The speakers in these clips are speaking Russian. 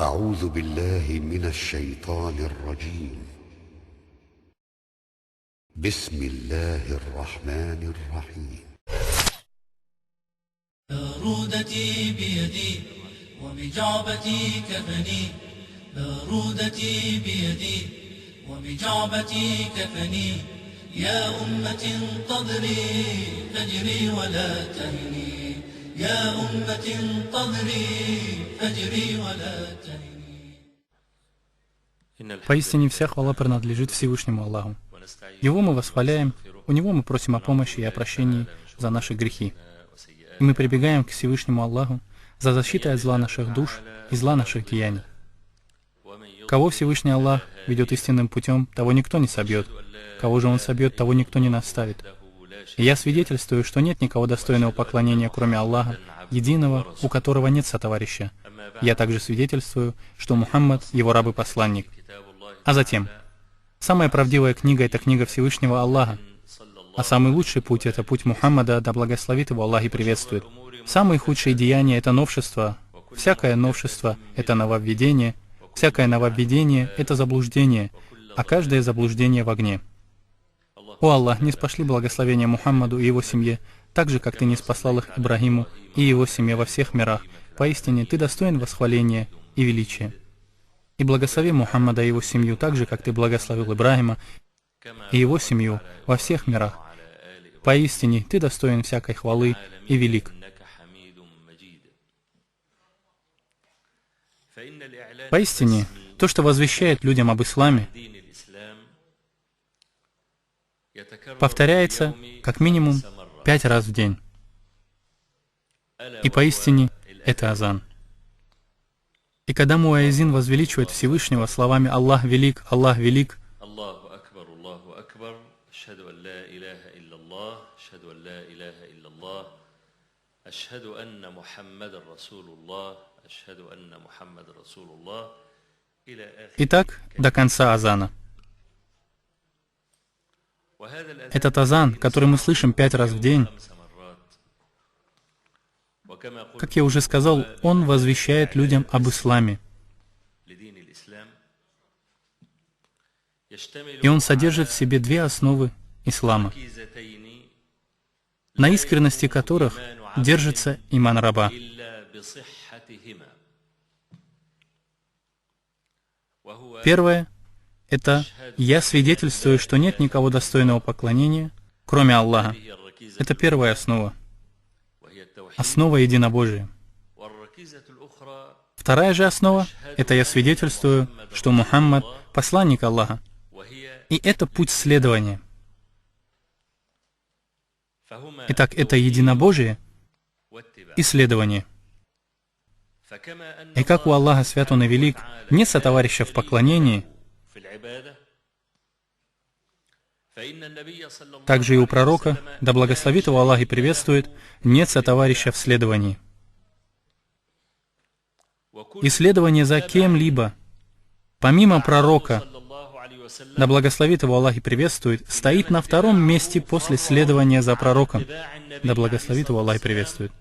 أعوذ بالله من الشيطان الرجيم. بسم الله الرحمن الرحيم. بارودتي بيدي وبجعبتي كفني، بارودتي بيدي وبجعبتي كفني، يا أمة انتظري فجري ولا تهني، يا أمة انتظري فجري ولا تهني. Поистине вся хвала принадлежит Всевышнему Аллаху. Его мы восхваляем, у Него мы просим о помощи и о прощении за наши грехи. И мы прибегаем к Всевышнему Аллаху за защитой от зла наших душ и зла наших деяний. Кого Всевышний Аллах ведет истинным путем, того никто не собьет. Кого же Он собьет, того никто не наставит. И я свидетельствую, что нет никого достойного поклонения, кроме Аллаха, единого, у которого нет сотоварища. Я также свидетельствую, что Мухаммад — Его раб и посланник. А затем, самая правдивая книга — это книга Всевышнего Аллаха, а самый лучший путь — это путь Мухаммада, да благословит его Аллах и приветствует. Самые худшие деяния — это новшество, всякое новшество — это нововведение, всякое нововведение — это заблуждение, а каждое заблуждение в огне. О Аллах, ниспошли благословения Мухаммаду и его семье, так же, как Ты ниспослал их Ибрагиму и его семье во всех мирах. Поистине, Ты достоин восхваления и величия. И благослови Мухаммада и его семью так же, как Ты благословил Ибрагима и его семью во всех мирах. Поистине, Ты достоин всякой хвалы и велик. Поистине, то, что возвещает людям об исламе, повторяется как минимум 5 раз в день. И поистине, это азан. И когда муаззин возвеличивает Всевышнего словами «Аллах велик, Аллах велик», и так до конца азана. Этот азан, который мы слышим 5 раз в день, как я уже сказал, он возвещает людям об исламе. И он содержит в себе 2 основы ислама, на искренности которых держится иман раба. Первое — это «Я свидетельствую, что нет никого достойного поклонения, кроме Аллаха». Это первая основа. Основа единобожия. Вторая же основа — это «Я свидетельствую, что Мухаммад — посланник Аллаха». И это путь следования. Итак, это единобожие и следование. И как у Аллаха свят Он и велик, нет сотоварища в поклонении, также и у пророка, да благословит его Аллах и приветствует, нет сотоварища в следовании. И следование за кем-либо, помимо пророка, да благословит его Аллах и приветствует, стоит на 2-м месте после следования за пророком, да благословит его Аллах и приветствует.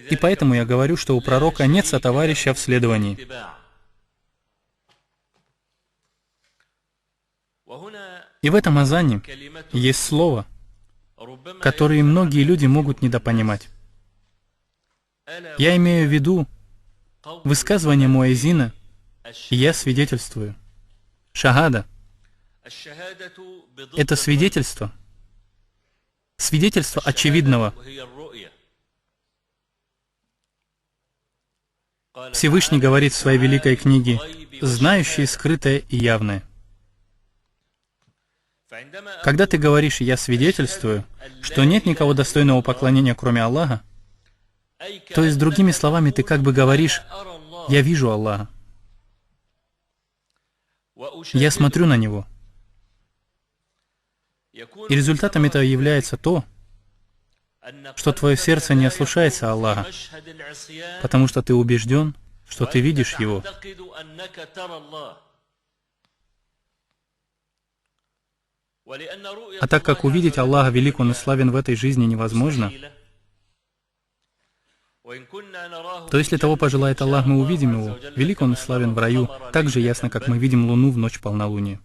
И поэтому я говорю, что у пророка нет сотоварища в следовании. И в этом азане есть слово, которое многие люди могут недопонимать. Я имею в виду высказывание муаззина «Я свидетельствую». Шахада — это свидетельство, свидетельство очевидного. Всевышний говорит в своей великой книге «Знающий скрытое и явное». Когда ты говоришь «Я свидетельствую», что нет никого достойного поклонения, кроме Аллаха, то есть, другими словами, ты как бы говоришь «Я вижу Аллаха». Я смотрю на Него. И результатом этого является то, что твое сердце не ослушается Аллаха, потому что ты убежден, что ты видишь Его. А так как увидеть Аллаха велик Он и славен в этой жизни невозможно, то если того пожелает Аллах, мы увидим его, велик он и славен в раю, так же ясно, как мы видим луну в ночь полнолуния.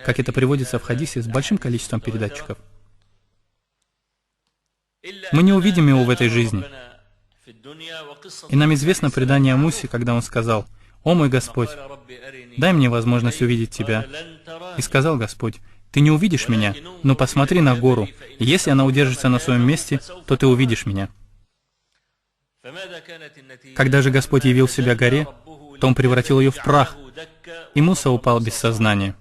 Как это приводится в хадисе с большим количеством передатчиков. Мы не увидим его в этой жизни. И нам известно предание о Мусе, когда он сказал: «О мой Господь, дай мне возможность увидеть Тебя». И сказал Господь: «Ты не увидишь меня, но посмотри на гору, и если она удержится на своем месте, то ты увидишь меня». Когда же Господь явил себя горе, то Он превратил ее в прах, и Муса упал без сознания.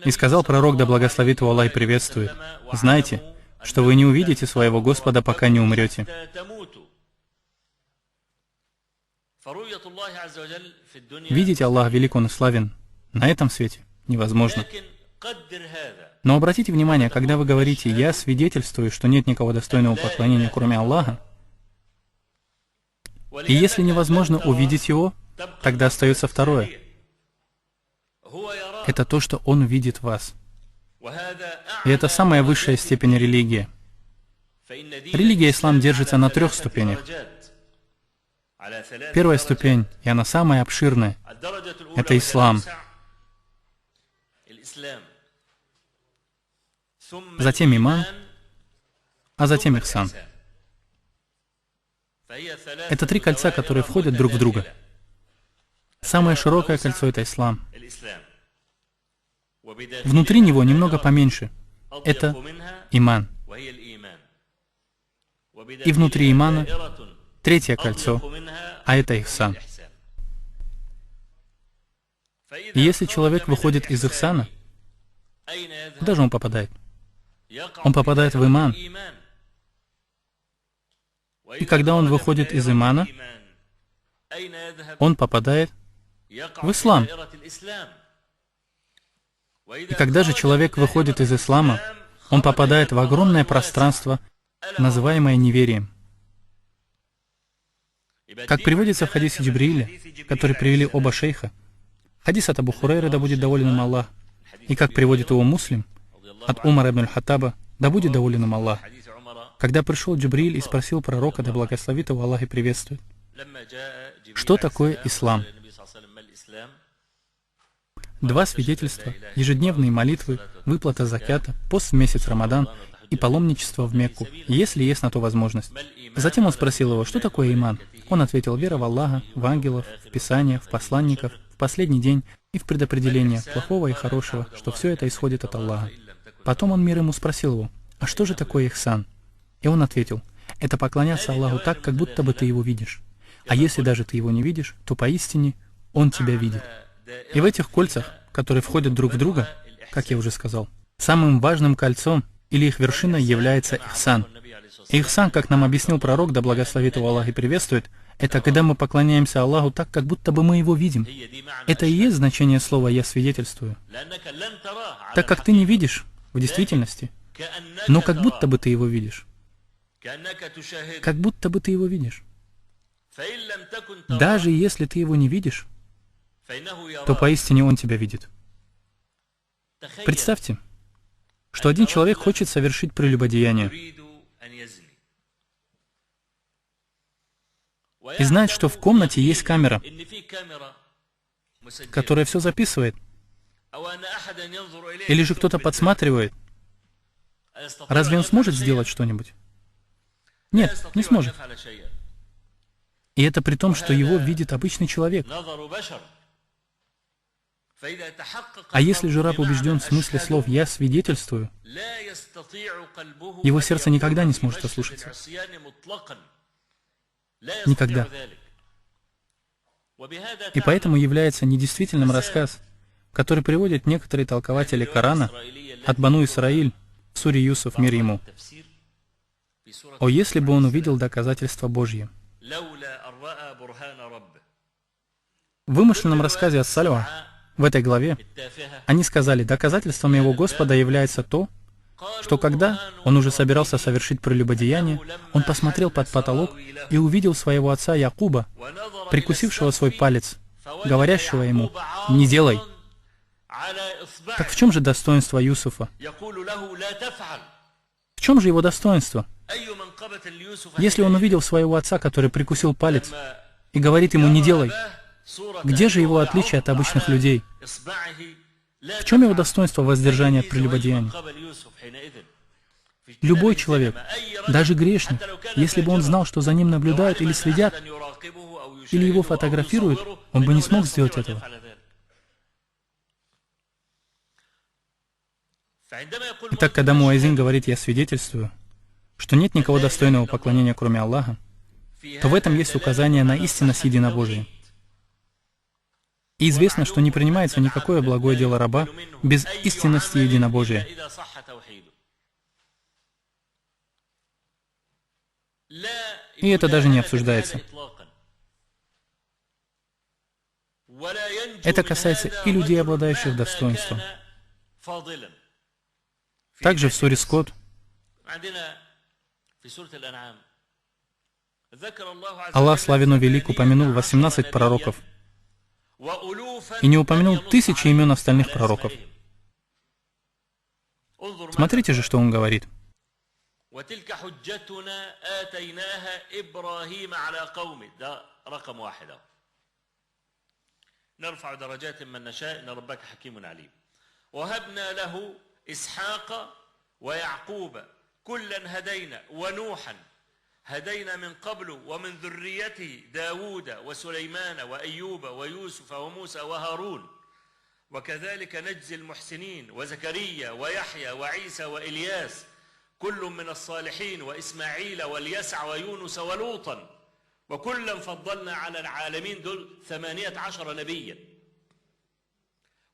И сказал пророк, да благословит его Аллах и приветствует: «Знайте, что вы не увидите своего Господа, пока не умрете». Видеть Аллаха велик он и славен на этом свете невозможно. Но обратите внимание, когда вы говорите: «Я свидетельствую, что нет никого достойного поклонения, кроме Аллаха», и если невозможно увидеть Его, тогда остается второе. Это то, что Он видит вас. И это самая высшая степень религии. Религия ислам держится на 3 ступенях. Первая ступень, и она самая обширная, это ислам. Затем иман, а затем ихсан. Это 3 кольца, которые входят друг в друга. Самое широкое кольцо — это ислам. Внутри него немного поменьше. Это иман. И внутри имана 3-е кольцо, а это ихсан. И если человек выходит из ихсана, куда же он попадает? Он попадает в иман. И когда он выходит из имана, он попадает в ислам. И когда же человек выходит из ислама, он попадает в огромное пространство, называемое неверием. Как приводится в хадисе Джибрииля, который привели оба шейха, хадис от Абу Хурайры, да будет доволен им Аллах, и как приводит его Муслим, от Умара ибн аль-Хаттаба, да будет доволен им Аллах, когда пришел Джибрииль и спросил пророка, да благословит его Аллах и приветствует: что такое ислам? 2 свидетельства, ежедневные молитвы, выплата закята, пост в месяц Рамадан и паломничество в Мекку, если есть на то возможность. Затем он спросил его: что такое иман? Он ответил: вера в Аллаха, в ангелов, в Писания, в посланников, в последний день и в предопределение плохого и хорошего, что все это исходит от Аллаха. Потом он, мир ему, спросил его: а что же такое ихсан? И он ответил: это поклоняться Аллаху так, как будто бы ты его видишь. А если даже ты его не видишь, то поистине Он тебя видит. И в этих кольцах, которые входят друг в друга, как я уже сказал, самым важным кольцом или их вершиной является ихсан. И ихсан, как нам объяснил пророк, да благословит его Аллах и приветствует, это когда мы поклоняемся Аллаху так, как будто бы мы его видим. Это и есть значение слова «я свидетельствую». Так как ты не видишь в действительности, но как будто бы ты его видишь. Как будто бы ты его видишь. Даже если ты его не видишь, то поистине он тебя видит. Представьте, что один человек хочет совершить прелюбодеяние и знает, что в комнате есть камера, которая все записывает, или же кто-то подсматривает. Разве он сможет сделать что-нибудь? Нет, не сможет. И это при том, что его видит обычный человек. А если же раб убежден в смысле слов «я свидетельствую», его сердце никогда не сможет ослушаться. Никогда. И поэтому является недействительным рассказ, который приводят некоторые толкователи Корана от Бану Исраиль в суре Юсуф, мир ему. О, если бы он увидел доказательства Божьи. В вымышленном рассказе Ас-Сальва, в этой главе, они сказали: доказательством его Господа является то, что когда он уже собирался совершить прелюбодеяние, он посмотрел под потолок и увидел своего отца Якуба, прикусившего свой палец, говорящего ему: «Не делай». Так в чем же достоинство Юсуфа? В чем же его достоинство? Если он увидел своего отца, который прикусил палец, и говорит ему «не делай», где же его отличие от обычных людей? В чем его достоинство воздержания от прелюбодеяния? Любой человек, даже грешник, если бы он знал, что за ним наблюдают или следят, или его фотографируют, он бы не смог сделать этого. Итак, когда муазин говорит «я свидетельствую», что нет никого достойного поклонения, кроме Аллаха, то в этом есть указание на истинность единобожия. И известно, что не принимается никакое благое дело раба без истинности единобожия. И это даже не обсуждается. Это касается и людей, обладающих достоинством. Также в суре Скот Аллах славен велик упомянул 18 пророков и не упомянул тысячи имен остальных пророков. Смотрите же, что он говорит. وتلك حجتنا آتيناها إبراهيم على قومه ده رقم واحد نرفع درجات من نشاء إن ربك حكيم عليم وهبنا له إسحاق ويعقوب كلا هدينا ونوحا هدينا من قبل ومن ذريته داود وسليمان وأيوب ويوسف وموسى وهارون وكذلك نجزي المحسنين وزكريا ويحيى وعيسى وإلياس كل من الصالحين وإسماعيل واليسع ويونس ولوطا وكلا فضلنا على العالمين دول 18 نبيا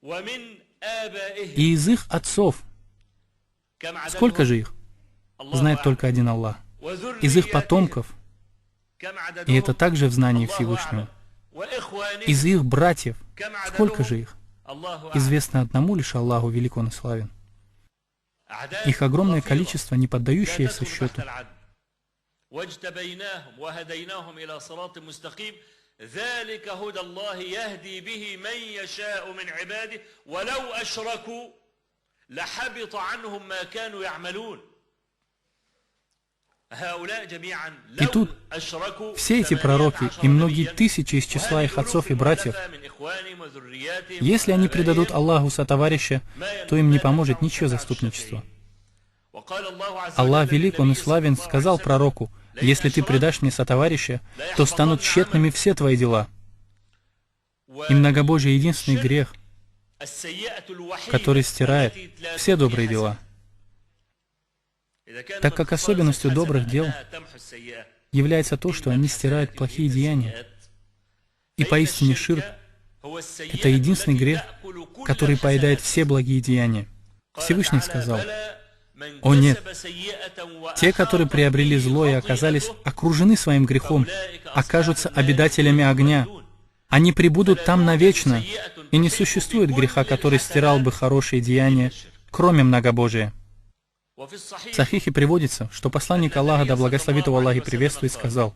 ومن آبائهم. И из их отцов. Сколько же их? Знает только один Аллах. Из их потомков. И это также в знании Всевышнего. Из их братьев. Сколько же их? Известно одному лишь Аллаху, велик он и славен. Их огромное количество, не поддающееся счету. И тут все эти пророки и многие тысячи из числа их отцов и братьев, если они предадут Аллаху сотоварища, то им не поможет ничье заступничество. Аллах велик, он и славен, сказал пророку: «Если ты предашь мне сотоварища, то станут тщетными все твои дела». И многобожие — единственный грех, который стирает все добрые дела. Так как особенностью добрых дел является то, что они стирают плохие деяния. И поистине ширк — это единственный грех, который поедает все благие деяния. Всевышний сказал: «О нет, те, которые приобрели зло и оказались окружены своим грехом, окажутся обитателями огня. Они пребудут там навечно, и не существует греха, который стирал бы хорошие деяния, кроме многобожия». В Сахихе приводится, что посланник Аллаха, да благословит его Аллах и приветствует, сказал: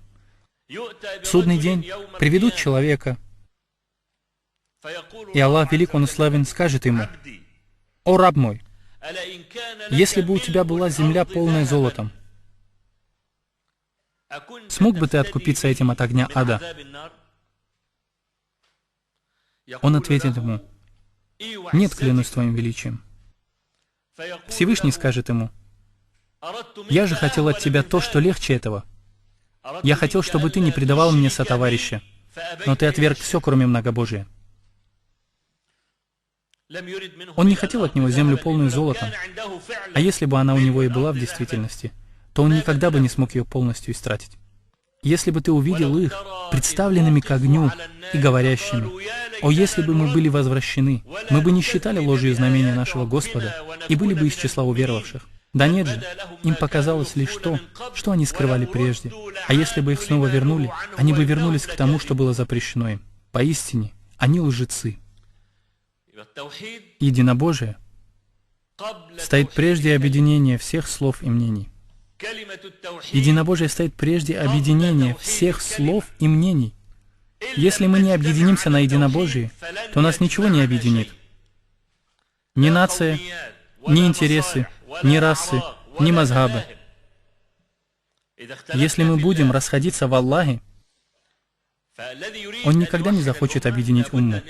«В судный день приведут человека, и Аллах велик, он и славен, скажет ему: „О раб мой, если бы у тебя была земля, полная золотом, смог бы ты откупиться этим от огня ада?“ Он ответит ему: «Нет, клянусь твоим величием». Всевышний скажет ему: «Я же хотел от тебя то, что легче этого. Я хотел, чтобы ты не предавал мне сотоварища, но ты отверг все, кроме многобожия». Он не хотел от него землю, полную золотом. А если бы она у него и была в действительности, то он никогда бы не смог ее полностью истратить. Если бы ты увидел их представленными к огню и говорящими: «О, если бы мы были возвращены, мы бы не считали ложью знамения нашего Господа и были бы из числа уверовавших». Да нет же, им показалось лишь то, что они скрывали прежде. А если бы их снова вернули, они бы вернулись к тому, что было запрещено им. Поистине, они лжецы. Единобожие стоит прежде объединения всех слов и мнений. Единобожие стоит прежде объединения всех слов и мнений. Если мы не объединимся на единобожии, то нас ничего не объединит. Ни нация, ни интересы, ни расы, ни мазхабы. Если мы будем расходиться в Аллахе, Он никогда не захочет объединить умму.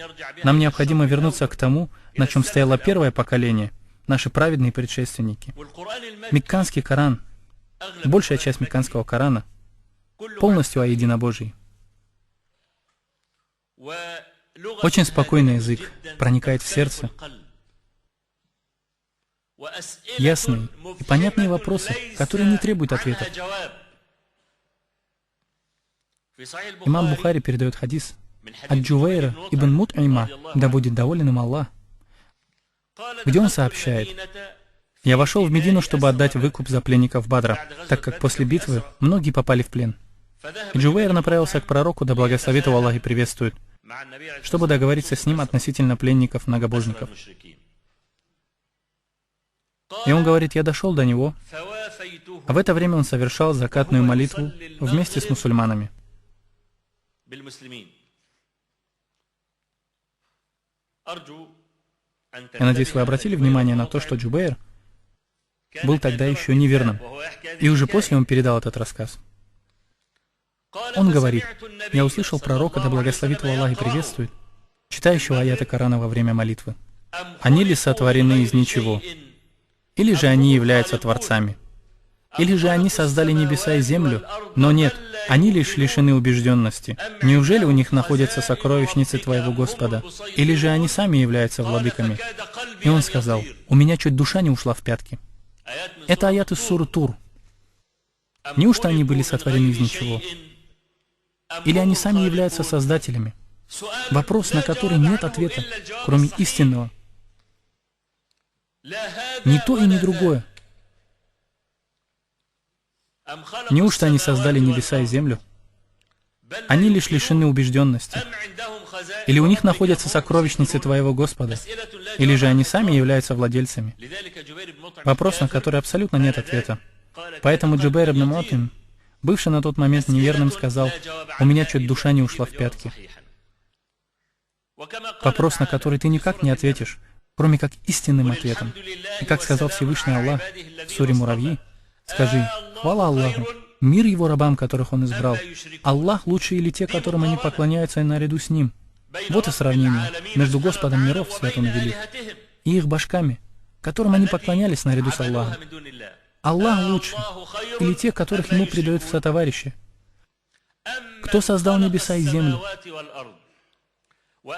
Нам необходимо вернуться к тому, на чем стояло первое поколение, наши праведные предшественники. Мекканский Коран, большая часть Мекканского Корана, полностью о единобожии. Очень спокойный язык, проникает в сердце. Ясные и понятные вопросы, которые не требуют ответов. Имам Бухари передает хадис от Джувейра ибн Мут'има, да будет доволен им Аллах, где он сообщает: «Я вошел в Медину, чтобы отдать выкуп за пленников Бадра, так как после битвы многие попали в плен. И Джувейр направился к пророку, да благословит его Аллах и приветствует, чтобы договориться с ним относительно пленников-многобожников. И он говорит: я дошел до него, а в это время он совершал закатную молитву вместе с мусульманами. Я надеюсь, вы обратили внимание на то, что Джубейр был тогда еще неверным, и уже после он передал этот рассказ. Он говорит: я услышал пророка, да благословит его Аллах и приветствует, читающего аяты Корана во время молитвы. Они ли сотворены из ничего? Или же они являются творцами? Или же они создали небеса и землю? Но нет, они лишь лишены убежденности. Неужели у них находятся сокровищницы твоего Господа? Или же они сами являются владыками? И он сказал: у меня чуть душа не ушла в пятки. Это аят из суры Тур. Неужто они были сотворены из ничего? Или они сами являются создателями? Вопрос, на который нет ответа, кроме истинного. Ни то и ни другое. Неужто они создали небеса и землю? Они лишь лишены убежденности. Или у них находятся сокровищницы твоего Господа? Или же они сами являются владельцами? Вопрос, на который абсолютно нет ответа. Поэтому Джубейр ибн Мут'им, бывший на тот момент неверным, сказал: у меня чуть душа не ушла в пятки. Вопрос, на который ты никак не ответишь, кроме как истинным ответом. И как сказал Всевышний Аллах в суре Муравьи: скажи: хвала Аллаху, мир его рабам, которых он избрал. Аллах лучше или те, которым они поклоняются наряду с ним. Вот и сравнение между Господом миров, свят он велик, и их башками, которым они поклонялись наряду с Аллахом. Аллах лучше или те, которых ему предают в сотоварищи. Кто создал небеса и землю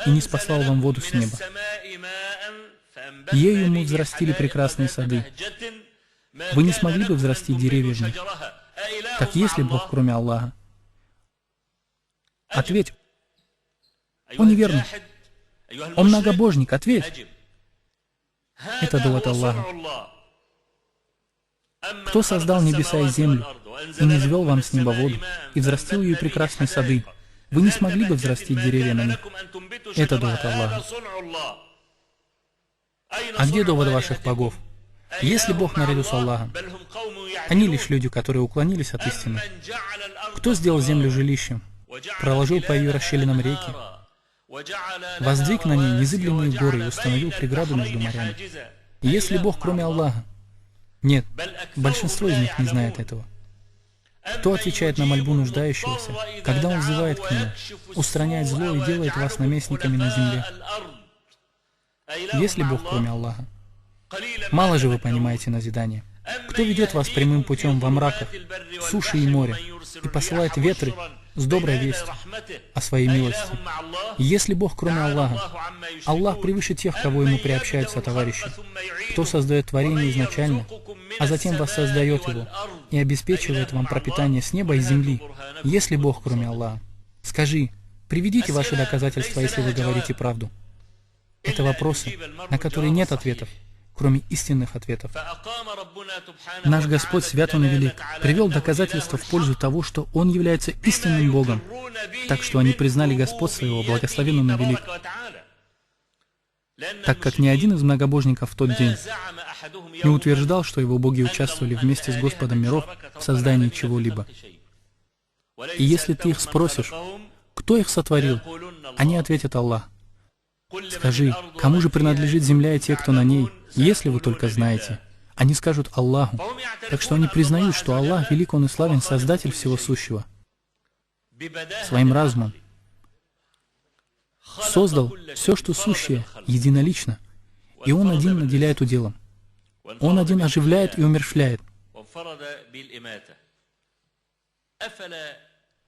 и не спасал вам воду с неба? Ею мы взрастили прекрасные сады. Вы не смогли бы взрастить деревья в них? Так есть ли Бог, кроме Аллаха? Ответь. Он неверный. Он многобожник. Ответь. Это довод Аллаха. Кто создал небеса и землю, и не низвел вам с неба воду, и взрастил ее прекрасные сады? Вы не смогли бы взрастить деревья на них? Это довод Аллаха. А где довод ваших богов? Есть ли Бог наряду с Аллахом? Они лишь люди, которые уклонились от истины. Кто сделал землю жилищем, проложил по ее расщелинам реки, воздвиг на ней незыблемые горы и установил преграду между морями? И есть ли Бог, кроме Аллаха? Нет, большинство из них не знает этого. Кто отвечает на мольбу нуждающегося, когда он взывает к нему, устраняет зло и делает вас наместниками на земле? Есть ли Бог, кроме Аллаха? Мало же вы понимаете назидание. Кто ведет вас прямым путем во мраках, в суше и море, и посылает ветры с доброй вестью о своей милости? Есть ли Бог, кроме Аллаха? Аллах превыше тех, кого ему приобщаются товарищи. Кто создает творение изначально, а затем воссоздает его и обеспечивает вам пропитание с неба и земли? Есть ли Бог, кроме Аллаха? Скажи, приведите ваши доказательства, если вы говорите правду. Это вопросы, на которые нет ответов, кроме истинных ответов. Наш Господь, свят Он и велик, привел доказательства в пользу того, что Он является истинным Богом, так что они признали господство Его, благословен Он и велик. Так как ни один из многобожников в тот день не утверждал, что его боги участвовали вместе с Господом миров в создании чего-либо. И если ты их спросишь, кто их сотворил, они ответят: Аллах. Скажи, кому же принадлежит земля и те, кто на ней, если вы только знаете? Они скажут Аллаху. Так что они признают, что Аллах велик, Он и славен, Создатель всего сущего. Своим разумом создал все, что сущее, единолично. И Он один наделяет уделом. Он один оживляет и умерщвляет.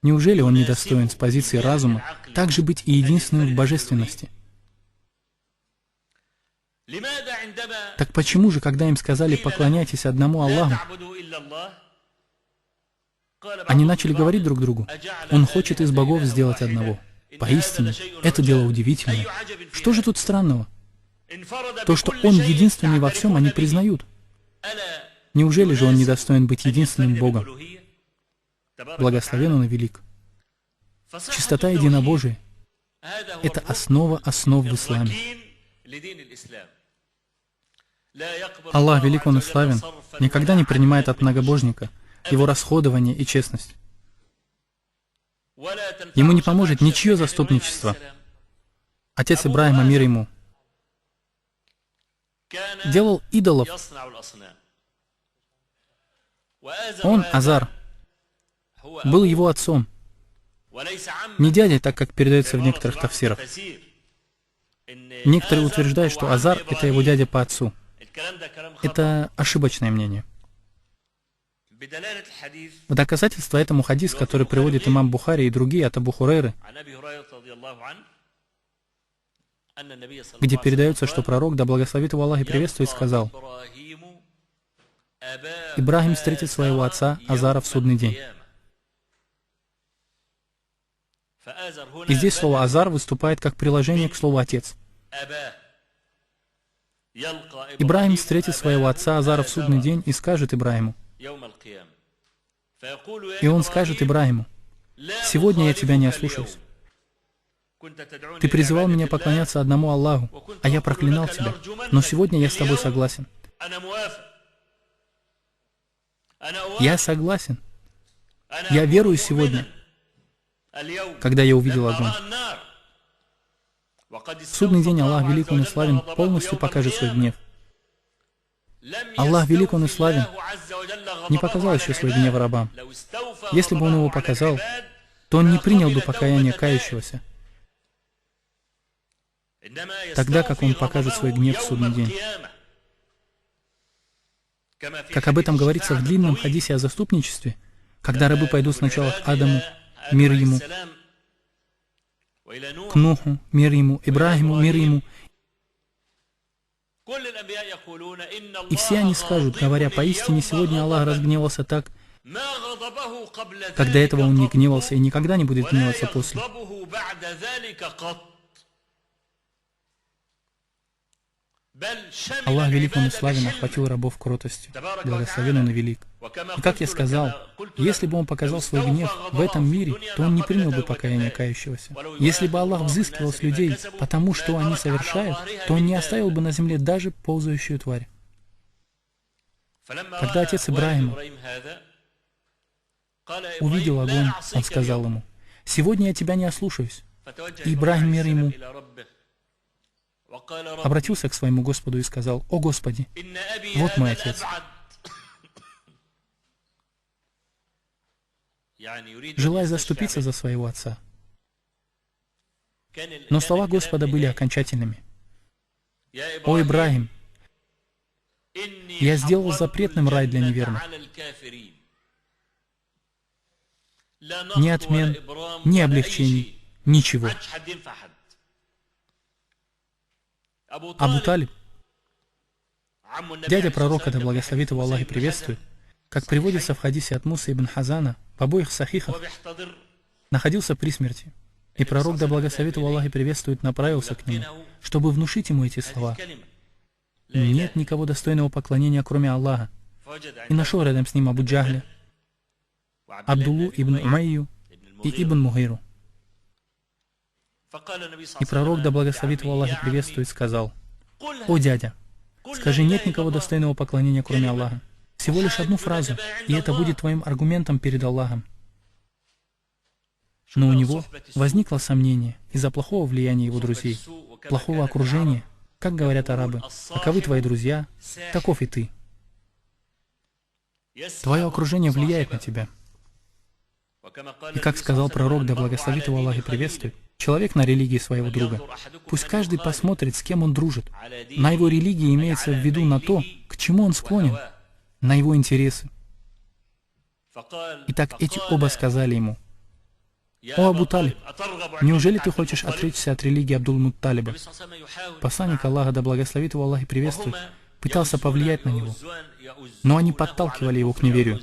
Неужели Он недостоин с позиции разума также быть и единственным в божественности? Так почему же, когда им сказали «поклоняйтесь одному Аллаху», они начали говорить друг другу: «Он хочет из богов сделать одного». Поистине, это дело удивительное. Что же тут странного? То, что Он единственный во всем, они признают. Неужели же Он недостоин быть единственным Богом? Благословен Он и велик. Чистота единобожия — это основа основ в исламе. Аллах велик, Он и славен, никогда не принимает от многобожника его расходование и честность. Ему не поможет ничье заступничество. Отец Ибрахима, мир ему, делал идолов. Он, Азар, был его отцом, не дядей, так как передается в некоторых тафсирах. Некоторые утверждают, что Азар — это его дядя по отцу. Это ошибочное мнение. В доказательство этому хадис, который приводит имам Бухари и другие от Абу Хурайры, где передается, что пророк, да благословит его Аллах и приветствует, сказал: «Ибрахим встретит своего отца Азара в судный день». И здесь слово «Азар» выступает как приложение к слову «отец». Ибрахим встретит своего отца Азара в судный день и скажет Ибрахиму, и он скажет Ибрахиму: «Сегодня я тебя не ослушаюсь. Ты призывал меня поклоняться одному Аллаху, а я проклинал тебя, но сегодня я с тобой согласен. Я согласен. Я верую сегодня, когда я увидел огонь». В судный день Аллах велик, Он и славен, полностью покажет свой гнев. Аллах велик, Он и славен, не показал еще свой гнев рабам. Если бы Он его показал, то Он не принял бы покаяние кающегося, тогда как Он покажет свой гнев в судный день. Как об этом говорится в длинном хадисе о заступничестве, когда рабы пойдут сначала к Адаму, мир ему, к Нуху, мир ему, Ибрахиму, мир ему, и все они скажут, говоря: «Поистине сегодня Аллах разгневался так, как до этого Он не гневался и никогда не будет гневаться после». Аллах велик, Он и славен, охватил рабов кротостью. Благословен Он и велик. И как я сказал, если бы Он показал свой гнев в этом мире, то Он не принял бы покаяние кающегося. Если бы Аллах взыскивал с людей потому, что они совершают, то Он не оставил бы на земле даже ползающую тварь. Когда отец Ибрахима увидел огонь, он сказал ему: «Сегодня я тебя не ослушаюсь». И Ибрахим, мир ему, обратился к своему Господу и сказал: «О Господи, вот мой отец». Желая заступиться за своего отца. Но слова Господа были окончательными. «О Ибрахим, я сделал запретным рай для неверных. Ни отмен, ни облегчений, ничего». Абу Талиб, дядя пророка, да благословит его Аллах и приветствует, как приводится в хадисе от Мусы ибн Хазана, в обоих сахихах, находился при смерти. И пророк, да благословит его Аллах и приветствует, направился к нему, чтобы внушить ему эти слова: «Нет никого достойного поклонения, кроме Аллаха». И нашел рядом с ним Абу Джахля, Абдуллу ибн Умайю и ибн Мугиру. И пророк, да благословит его Аллах и приветствует, сказал: «О дядя, скажи, нет никого достойного поклонения, кроме Аллаха. Всего лишь одну фразу, и это будет твоим аргументом перед Аллахом». Но у него возникло сомнение из-за плохого влияния его друзей, плохого окружения. Как говорят арабы: «Каковы твои друзья, таков и ты». Твое окружение влияет на тебя. И как сказал пророк, да благословит его Аллах и приветствует, человек на религии своего друга. Пусть каждый посмотрит, с кем он дружит. На его религии имеется в виду на то, к чему он склонен, на его интересы. Итак, эти оба сказали ему: «О Абу Талиб, неужели ты хочешь отречься от религии Абдул-Мутталиба?» Посланник Аллаха, да благословит его Аллах и приветствует, пытался повлиять на него, но они подталкивали его к неверию.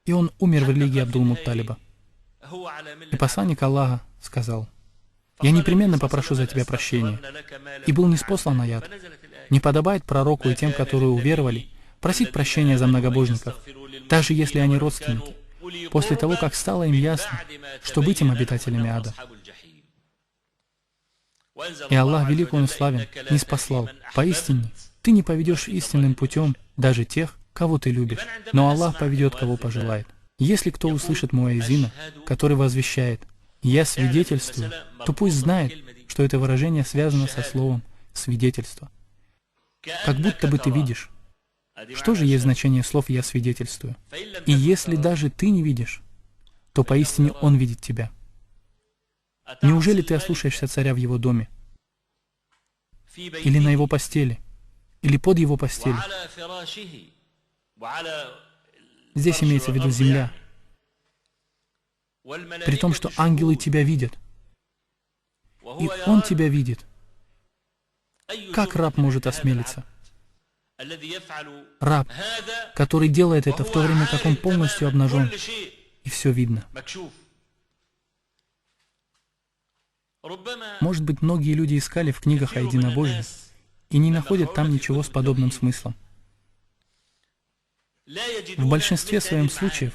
И он умер в религии Абдул-Мутталиба. И посланник Аллаха сказал: «Я непременно попрошу за тебя прощения». И был ниспослан аят: «Не подобает пророку и тем, которые уверовали, просить прощения за многобожников, даже если они родственники, после того, как стало им ясно, что быть им обитателями ада». И Аллах, велик Он и славен, ниспослал: «Поистине, ты не поведешь истинным путем даже тех, кого ты любишь, но Аллах поведет, кого пожелает». Если кто услышит муаззина, который возвещает: «Я свидетельствую», то пусть знает, что это выражение связано со словом «свидетельство». Как будто бы ты видишь. Что же есть значение слов «я свидетельствую»? И если даже ты не видишь, то поистине Он видит тебя. Неужели ты ослушаешься царя в его доме? Или на его постели? Или под его постелью? Здесь имеется в виду земля. При том, что ангелы тебя видят. И Он тебя видит. Как раб может осмелиться? Раб, который делает это в то время, как он полностью обнажен, и все видно. Может быть, многие люди искали в книгах о единобожии и не находят там ничего с подобным смыслом. В большинстве своем случаев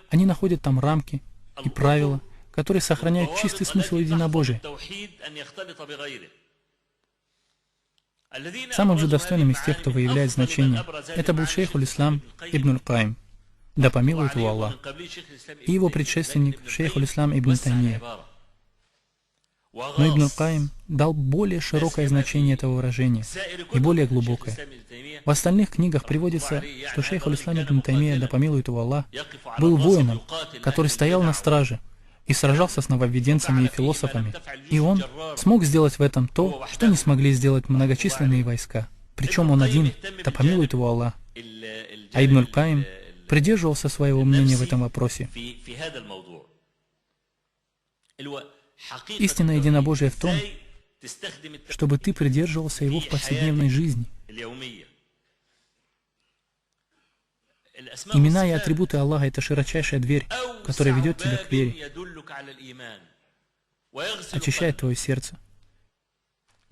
они находят там рамки и правила, которые сохраняют чистый смысл единобожия. Самым же достойным из тех, кто выявляет значение, это был шейх Аль-Ислам Ибн Аль-Каим, да помилует его Аллах, и его предшественник шейх Аль-Ислам Ибн Таймия. Но Ибн Аль-Каим дал более широкое значение этого выражения и более глубокое. В остальных книгах приводится, что шейх Аль-Ислам Ибн Таймия, да помилует его Аллах, был воином, который стоял на страже и сражался с нововведенцами и философами. И он смог сделать в этом то, что не смогли сделать многочисленные войска. Причем он один, да помилует его Аллах. А Ибн Аль-Каим придерживался своего мнения в этом вопросе. Истинное единобожие в том, чтобы ты придерживался его в повседневной жизни. Имена и атрибуты Аллаха — это широчайшая дверь, которая ведет тебя к вере, очищает твое сердце.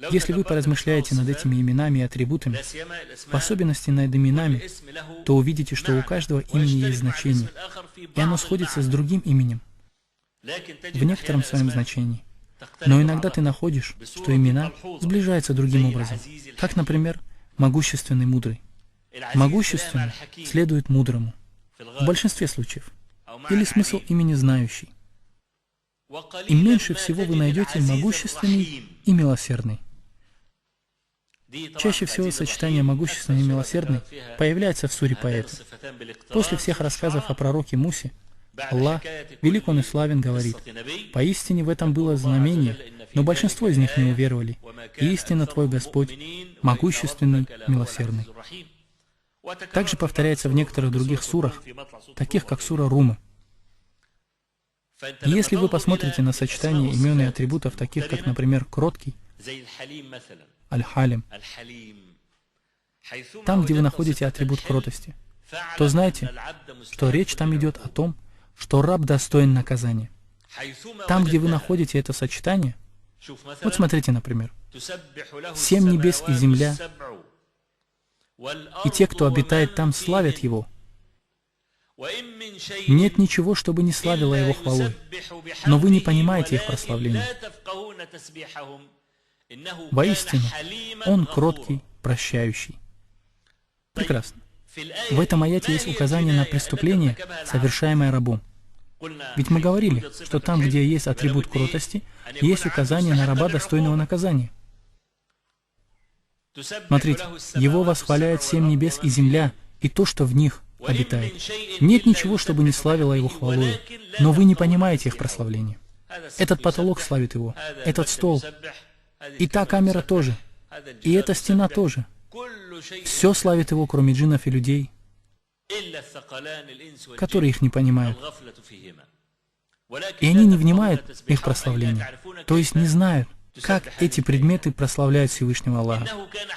Если вы поразмышляете над этими именами и атрибутами, в особенности над именами, то увидите, что у каждого имени есть значение, и оно сходится с другим именем в некотором своем значении. Но иногда ты находишь, что имена сближаются другим образом, как, например, могущественный мудрый. Могущественный следует мудрому, в большинстве случаев, или смысл имени знающий. И меньше всего вы найдете могущественный и милосердный. Чаще всего сочетание могущественный и милосердный появляется в суре поэта. После всех рассказов о пророке Мусе, Аллах, велик Он и славен, говорит: «Поистине в этом было знамение, но большинство из них не уверовали. И истинно Твой Господь, могущественный, милосердный». Также повторяется в некоторых других сурах, таких как сура Румы. И если вы посмотрите на сочетание имен и атрибутов, таких как, например, кроткий, Аль-Халим, там, где вы находите атрибут кротости, то знайте, что речь там идет о том, что раб достоин наказания. Там, где вы находите это сочетание, вот смотрите, например, 7 небес и земля, и те, кто обитает там, славят Его. Нет ничего, чтобы не славило Его хвалой, но вы не понимаете их прославления. Воистину, Он кроткий, прощающий. Прекрасно. В этом аяте есть указание на преступление, совершаемое рабом. Ведь мы говорили, что там, где есть атрибут кротости, есть указание на раба, достойного наказания. Смотрите, Его восхваляют 7 небес и земля, и то, что в них обитает. Нет ничего, чтобы не славило Его хвалою, но вы не понимаете их прославления. Этот потолок славит Его, этот стол, и та камера тоже, и эта стена тоже. Все славит Его, кроме джиннов и людей, которые их не понимают. И они не внимают их прославлению, то есть не знают, как эти предметы прославляют Всевышнего Аллаха.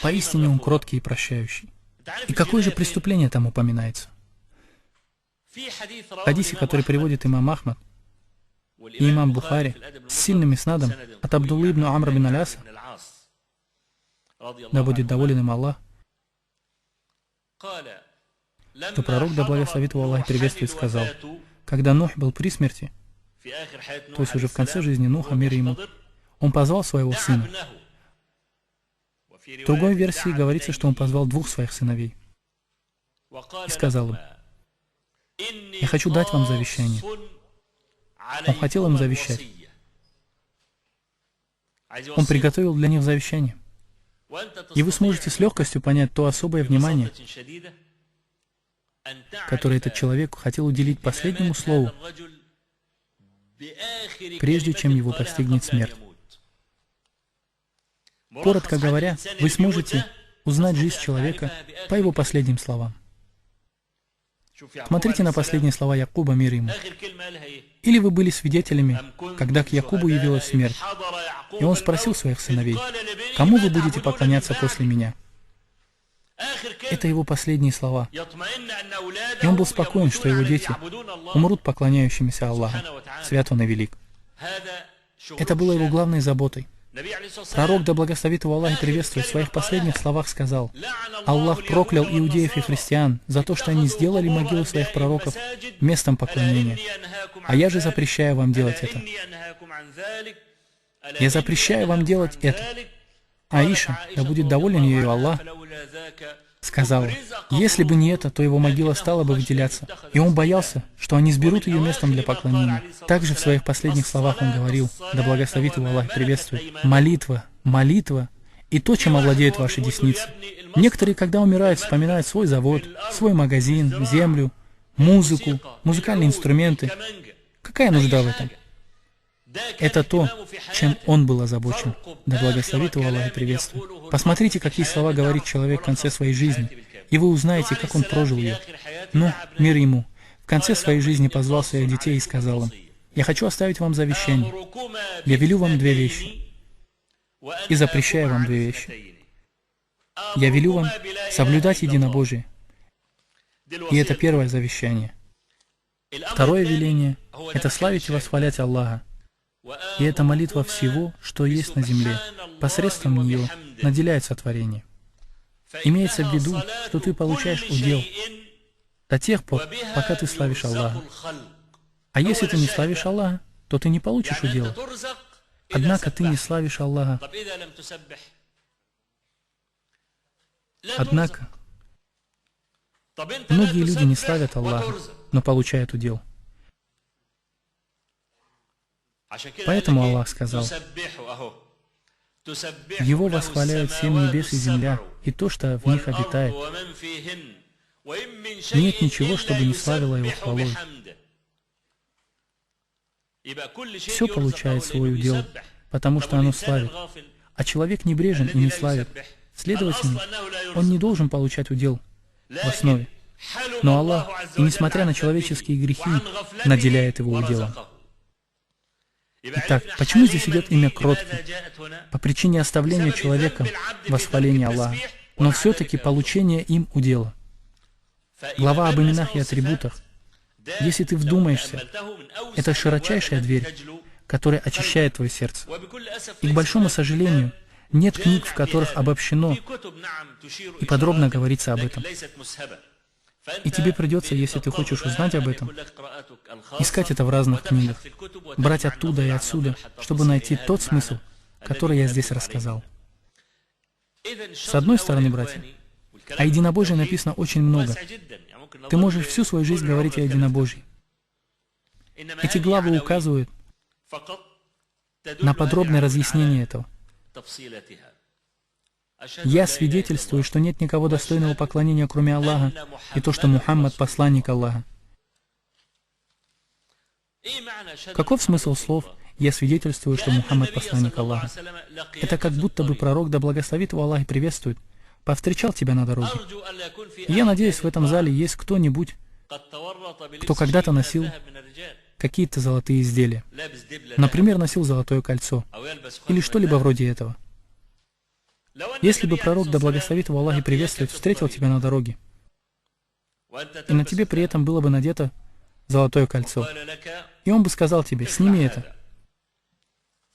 Поистине Он кроткий и прощающий. И какое же преступление там упоминается? В хадисе, который приводит имам Ахмад и имам Бухари с сильным иснадом от Абдуллы ибн Амра бин Аляса, да будет доволен им Аллах, что пророк, да благословит его Аллах и приветствует, сказал, когда Нух был при смерти, то есть уже в конце жизни Нуха, мир ему, он позвал своего сына. В другой версии говорится, что он позвал 2 своих сыновей и сказал им: «Я хочу дать вам завещание». Он хотел им завещать. Он приготовил для них завещание. И вы сможете с легкостью понять то особое внимание, которое этот человек хотел уделить последнему слову, прежде чем его постигнет смерть. Коротко говоря, вы сможете узнать жизнь человека по его последним словам. Смотрите на последние слова Якуба, мир ему. Или вы были свидетелями, когда к Якубу явилась смерть, и он спросил своих сыновей: «Кому вы будете поклоняться после меня?» Это его последние слова. И он был спокоен, что его дети умрут поклоняющимися Аллаху. Свят Он и велик. Это было его главной заботой. Пророк, да благословит его Аллах и приветствует, в своих последних словах сказал: «Аллах проклял иудеев и христиан за то, что они сделали могилы своих пророков местом поклонения. А я же запрещаю вам делать это. Я запрещаю вам делать это». Аиша, да будет доволен ею Аллах, сказала: «Если бы не это, то его могила стала бы выделяться». И он боялся, что они сберут ее местом для поклонения. Также в своих последних словах он говорил, да благословит его Аллах и приветствует: «Молитва, молитва и то, чем овладеют ваши десницы». Некоторые, когда умирают, вспоминают свой завод, свой магазин, землю, музыку, музыкальные инструменты. Какая нужда в этом? Это то, чем он был озабочен. Да благословит его Аллах и приветствует. Посмотрите, какие слова говорит человек в конце своей жизни, и вы узнаете, как он прожил ее. Но, мир ему, в конце своей жизни позвал своих детей и сказал им: «Я хочу оставить вам завещание. Я велю вам 2 вещи и запрещаю вам 2 вещи. Я велю вам соблюдать единобожие». И это первое завещание. Второе веление — это славить и восхвалять Аллаха. И это молитва всего, что есть на земле. Посредством нее наделяется творение. Имеется в виду, что ты получаешь удел до тех пор, пока ты славишь Аллаха. А если ты не славишь Аллаха, то ты не получишь удела. Однако ты не славишь Аллаха. Однако многие люди не славят Аллаха, но получают удел. Поэтому Аллах сказал: «Его восхваляют 7 небес и земля, и то, что в них обитает. Нет ничего, чтобы не славило Его хвалой». Все получает свой удел, потому что оно славит. А человек небрежен и не славит. Следовательно, он не должен получать удел в основе. Но Аллах, и несмотря на человеческие грехи, наделяет его уделом. Итак, почему здесь идет имя кроткий? По причине оставления человеком восхваления Аллаха, но все-таки получения им удела. Глава об именах и атрибутах. Если ты вдумаешься, это широчайшая дверь, которая очищает твое сердце. И, к большому сожалению, нет книг, в которых обобщено и подробно говорится об этом. И тебе придется, если ты хочешь узнать об этом, искать это в разных книгах, брать оттуда и отсюда, чтобы найти тот смысл, который я здесь рассказал. С одной стороны, братья, о единобожии написано очень много. Ты можешь всю свою жизнь говорить о единобожии. Эти главы указывают на подробное разъяснение этого. Я свидетельствую, что нет никого достойного поклонения, кроме Аллаха, и то, что Мухаммад — посланник Аллаха. Каков смысл слов «Я свидетельствую, что Мухаммад — посланник Аллаха»? Это как будто бы пророк, да благословит его Аллах и приветствует, повстречал тебя на дороге. И я надеюсь, в этом зале есть кто-нибудь, кто когда-то носил какие-то золотые изделия. Например, носил золотое кольцо или что-либо вроде этого. Если бы пророк, да благословит его Аллах и приветствует, встретил тебя на дороге, и на тебе при этом было бы надето золотое кольцо, и он бы сказал тебе: сними это,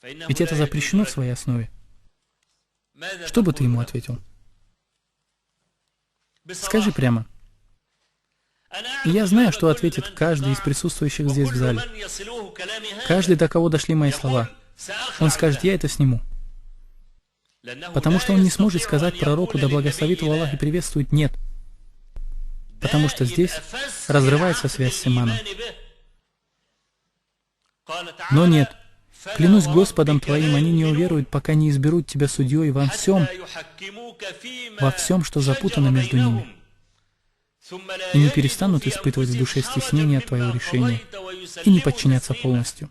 ведь это запрещено в своей основе, что бы ты ему ответил? Скажи прямо. И я знаю, что ответит каждый из присутствующих здесь в зале. Каждый, до кого дошли мои слова, он скажет: я это сниму. Потому что он не сможет сказать пророку, да благословит его Аллах и приветствует, нет. Потому что здесь разрывается связь с иманом. Но нет. Клянусь Господом твоим, они не уверуют, пока не изберут тебя судьей во всем, что запутано между ними, и не перестанут испытывать в душе стеснение от твоего решения и не подчиняться полностью.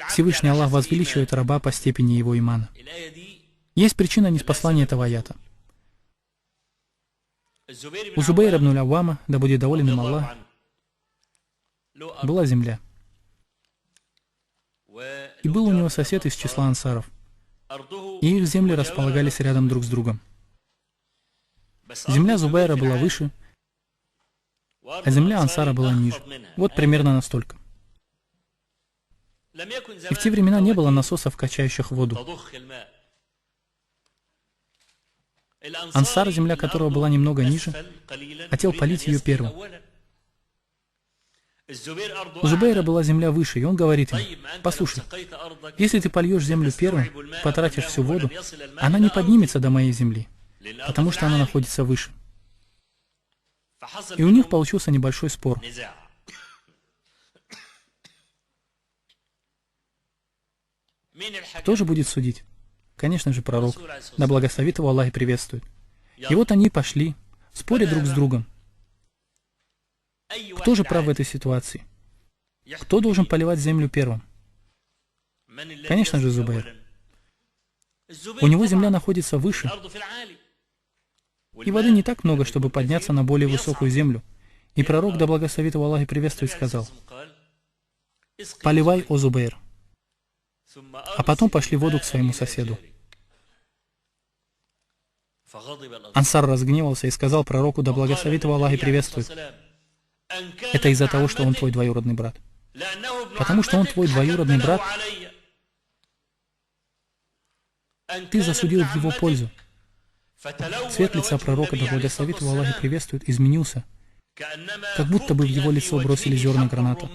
Всевышний Аллах возвеличивает раба по степени его имана. Есть причина ниспослания этого аята. У Зубейра ибн Аввама, да будет доволен им Аллах, была земля. И был у него сосед из числа ансаров. И их земли располагались рядом друг с другом. Земля Зубейра была выше, а земля ансара была ниже. Вот примерно настолько. И в те времена не было насосов, качающих воду. Ансар, земля которого была немного ниже, хотел полить ее первым. У Зубейра была земля выше, и он говорит ему: послушай, если ты польешь землю первым, потратишь всю воду, она не поднимется до моей земли, потому что она находится выше. И у них получился небольшой спор. Кто же будет судить? Конечно же, пророк, да благословит его Аллах и приветствует. И вот они пошли, споря друг с другом. Кто же прав в этой ситуации? Кто должен поливать землю первым? Конечно же, Зубейр. У него земля находится выше, и воды не так много, чтобы подняться на более высокую землю. И пророк, да благословит его Аллах и приветствует, сказал: поливай, о Зубейр. А потом пошли воду к своему соседу. Ансар разгневался и сказал пророку, да благословит его Аллах и приветствует: это из-за того, что он твой двоюродный брат. Потому что он твой двоюродный брат, ты засудил в его пользу. Цвет лица пророка, да благословит его Аллах и приветствует, изменился, как будто бы в его лицо бросили зерна граната.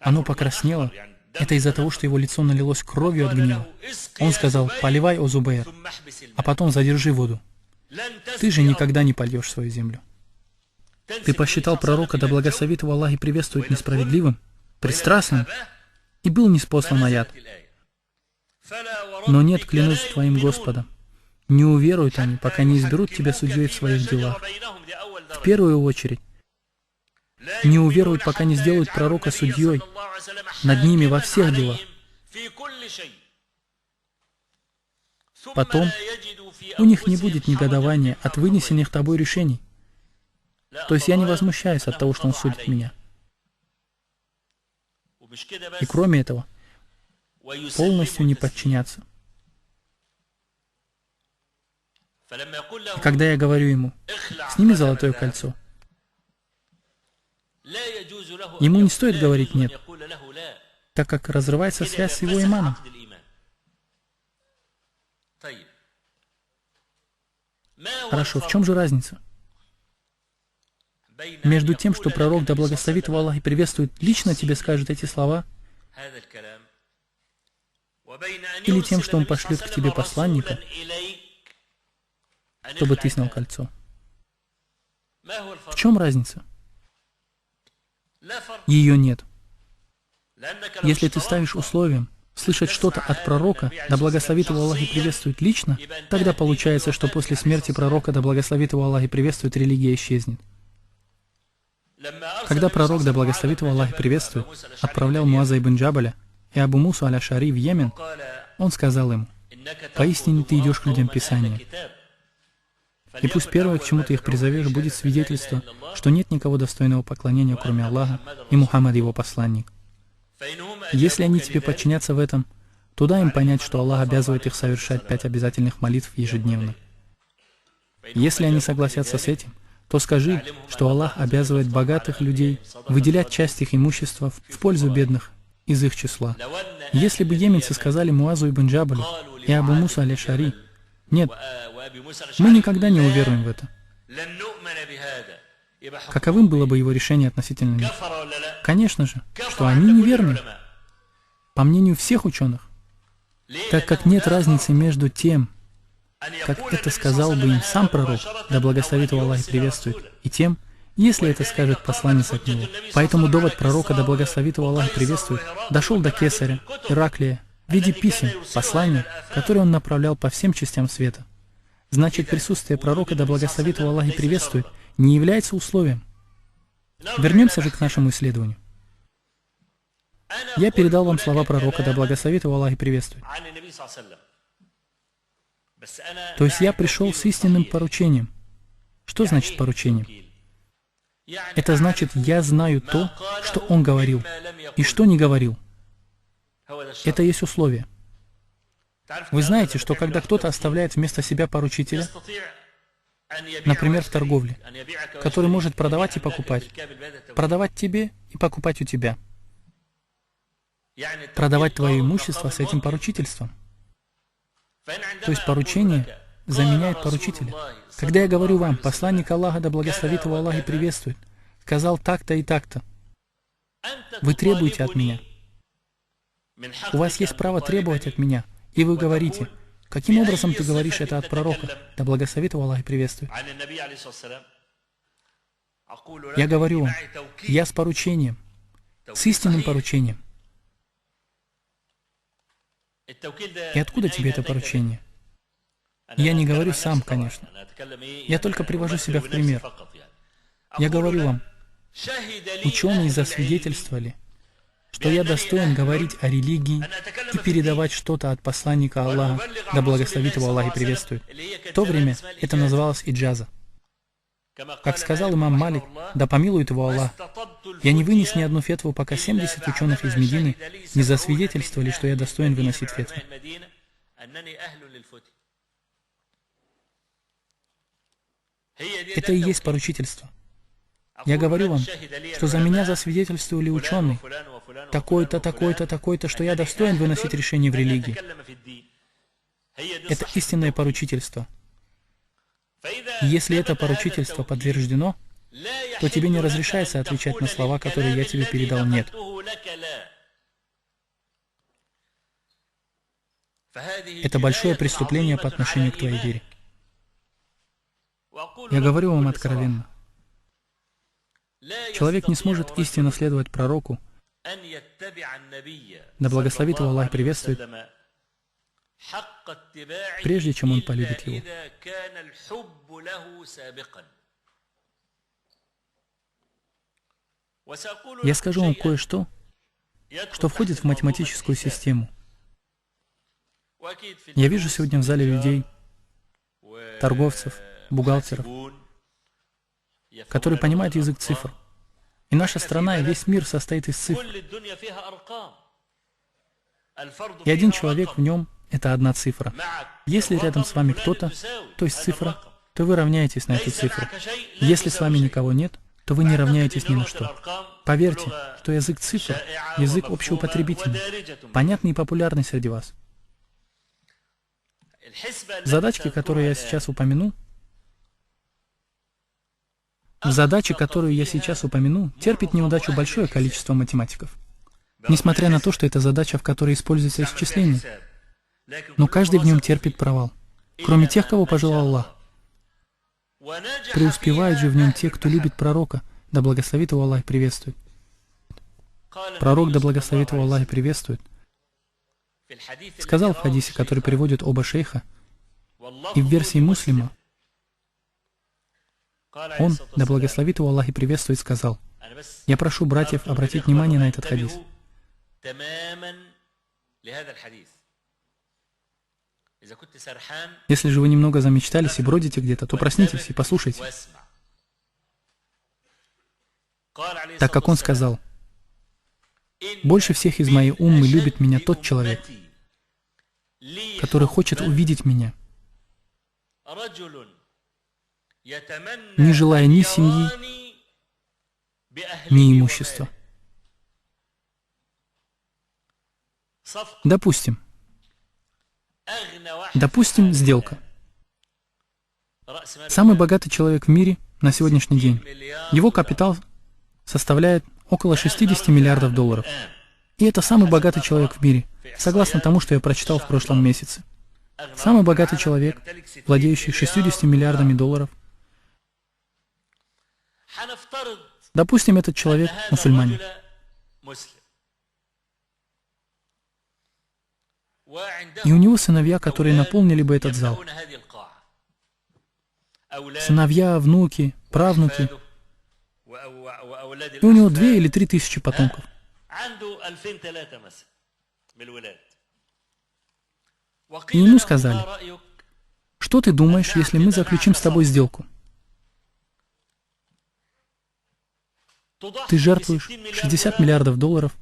Оно покраснело. Это из-за того, что его лицо налилось кровью от гнева. Он сказал: поливай, о Зубейр, а потом задержи воду. Ты же никогда не польешь свою землю. Ты посчитал пророка, да благословит его Аллах и приветствует, несправедливым, пристрастным, и был ниспослан аят. Но нет, клянусь твоим Господом, не уверуют они, пока не изберут тебя судьей в своих делах. В первую очередь, не уверуют, пока не сделают пророка судьей над ними во всех делах. Потом у них не будет негодования от вынесенных тобой решений. То есть я не возмущаюсь от того, что он судит меня. И кроме этого, полностью не подчиняться. И когда я говорю ему: сними золотое кольцо, ему не стоит говорить «нет», так как разрывается связь с его иманом. Хорошо, в чем же разница? Между тем, что пророк, да благословит его Аллах и приветствует, лично тебе скажет эти слова, или тем, что он пошлет к тебе посланника, чтобы ты снял кольцо. В чем разница? Ее нет. Если ты ставишь условием, слышать что-то от пророка, да благословит его Аллах и приветствует лично, тогда получается, что после смерти пророка, да благословит его Аллах и приветствует, религия исчезнет. Когда пророк, да благословит его Аллах и приветствует, отправлял Муаза ибн Джабаля и Абу Мусу аль-Ашари в Йемен, он сказал ему: «Поистине ты идешь к людям Писания. И пусть первое, к чему ты их призовешь, будет свидетельство, что нет никого достойного поклонения, кроме Аллаха, и Мухаммад его посланник. Если они тебе подчинятся в этом, то дай им понять, что Аллах обязывает их совершать 5 обязательных молитв ежедневно. Если они согласятся с этим, то скажи, что Аллах обязывает богатых людей выделять часть их имущества в пользу бедных из их числа. Если бы йеменцы сказали Муазу ибн Джабалю и Абу Мусу аль-Ашари: нет, мы никогда не уверуем в это, каковым было бы его решение относительно них? Конечно же, что они неверны, по мнению всех ученых, так как нет разницы между тем, как это сказал бы им сам пророк, да благословит его Аллах и приветствует, и тем, если это скажет посланец от него. Поэтому довод пророка, да благословит его Аллах и приветствует, дошел до Кесаря, Ираклия, в виде писем, посланий, которые он направлял по всем частям света. Значит, присутствие пророка, да благословит его Аллах и приветствует, не является условием. Вернемся же к нашему исследованию. Я передал вам слова пророка, да благословит его Аллах и приветствует. То есть я пришел с истинным поручением. Что значит поручением? Это значит, я знаю то, что он говорил, и что не говорил. Это есть условие. Вы знаете, что когда кто-то оставляет вместо себя поручителя, например, в торговле, который может продавать и покупать, продавать тебе и покупать у тебя, продавать твое имущество с этим поручительством. То есть поручение заменяет поручителя. Когда я говорю вам, посланник Аллаха, да благословит его Аллах и приветствует, сказал так-то и так-то, вы требуете от меня. У вас есть право требовать от меня, и вы говорите: каким образом ты говоришь это от пророка, да благословит его Аллах и приветствует? Я говорю вам, я с поручением, с истинным поручением. И откуда тебе это поручение? Я не говорю сам, конечно. Я только привожу себя в пример. Я говорю вам, ученые засвидетельствовали, что я достоин говорить о религии и передавать что-то от посланника Аллаха, да благословит его Аллах и приветствует. В то время это называлось иджаза. Как сказал имам Малик, да помилует его Аллах, я не вынес ни одну фетву, пока 70 ученых из Медины не засвидетельствовали, что я достоин выносить фетву. Это и есть поручительство. Я говорю вам, что за меня засвидетельствовали ученые, такой-то, такой-то, такой-то, что я достоин выносить решение в религии. Это истинное поручительство. И если это поручительство подтверждено, то тебе не разрешается отвечать на слова, которые я тебе передал «нет». Это большое преступление по отношению к твоей вере. Я говорю вам откровенно. Человек не сможет истинно следовать пророку, да благословит его Аллах приветствует, прежде чем он полюбит его. Я скажу вам кое-что, что входит в математическую систему. Я вижу сегодня в зале людей, торговцев, бухгалтеров, которые понимают язык цифр. И наша страна и весь мир состоит из цифр. И один человек в нем — это одна цифра. Если рядом с вами кто-то, то есть цифра, то вы равняетесь на эту цифру. Если с вами никого нет, то вы не равняетесь ни на что. Поверьте, что язык цифр — язык общеупотребительный, понятный и популярный среди вас. Задачки, которые я сейчас упомяну, в задаче, которую я сейчас упомяну, терпит неудачу большое количество математиков. Несмотря на то, что это задача, в которой используется исчисление. Но каждый в нем терпит провал, кроме тех, кого пожелал Аллах. Преуспевают же в нем те, кто любит пророка, да благословит его Аллах и приветствует. Пророк, да благословит его Аллах и приветствует, сказал в хадисе, который приводят оба шейха, и в версии Муслима, он, да благословит его Аллах и приветствует, сказал: «Я прошу братьев обратить внимание на этот хадис». Если же вы немного замечтались и бродите где-то, то проснитесь и послушайте. Так как он сказал: «Больше всех из моей уммы любит меня тот человек, который хочет увидеть меня, не желая ни семьи, ни имущества». Допустим, сделка. Самый богатый человек в мире на сегодняшний день. Его капитал составляет около 60 миллиардов долларов. И это самый богатый человек в мире, согласно тому, что я прочитал в прошлом месяце. Самый богатый человек, владеющий 60 миллиардами долларов. Допустим, этот человек мусульманин. И у него сыновья, которые наполнили бы этот зал. Сыновья, внуки, правнуки. И у него 2 или 3 тысячи потомков. И ему сказали: «Что ты думаешь, если мы заключим с тобой сделку? Ты жертвуешь 60 миллиардов долларов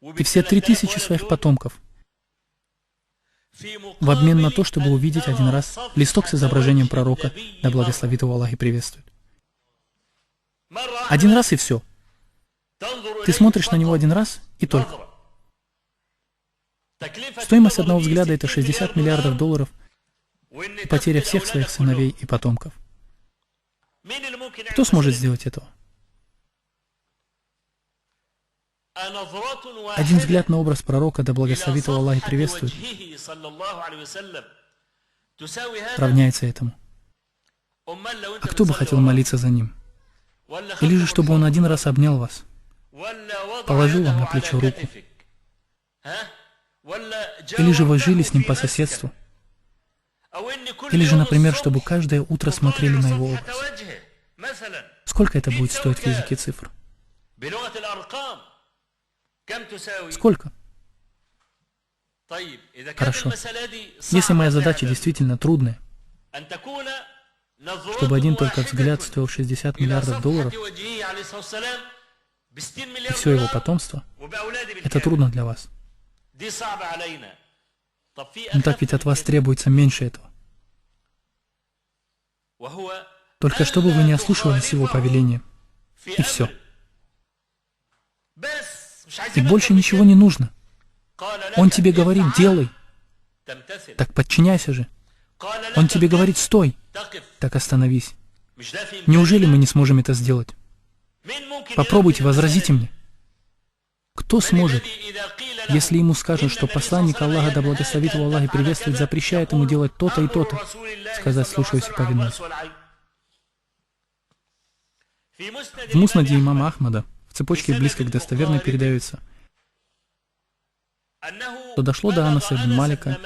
и все 3 тысячи своих потомков в обмен на то, чтобы увидеть один раз листок с изображением пророка, да благословит его Аллах и приветствует. Один раз и все. Ты смотришь на него один раз и только. Стоимость одного взгляда — это 60 миллиардов долларов и потеря всех своих сыновей и потомков. Кто сможет сделать этого? Один взгляд на образ пророка, да благословит его Аллах и приветствует, равняется этому. А кто бы хотел молиться за ним? Или же, чтобы он один раз обнял вас, положил вам на плечо руку? Или же вы жили с ним по соседству? Или же, например, чтобы каждое утро смотрели на его образ? Сколько это будет стоить в языке цифр? Сколько? Хорошо. Если моя задача действительно трудная, чтобы один только взгляд стоил 60 миллиардов долларов, и все его потомство, это трудно для вас. Но так ведь от вас требуется меньше этого. Только чтобы вы не ослушивались его повеления. И все. И больше ничего не нужно. Он тебе говорит: делай. Так подчиняйся же. Он тебе говорит: стой. Так остановись. Неужели мы не сможем это сделать? Попробуйте, возразите мне. Кто сможет, если ему скажут, что посланник Аллаха, да благословит его Аллах и приветствует, запрещает ему делать то-то и то-то, сказать: слушаюсь и повинуюсь? В Муснаде имама Ахмада, в цепочке близко к достоверной, передается, что дошло до Анаса ибн Малика,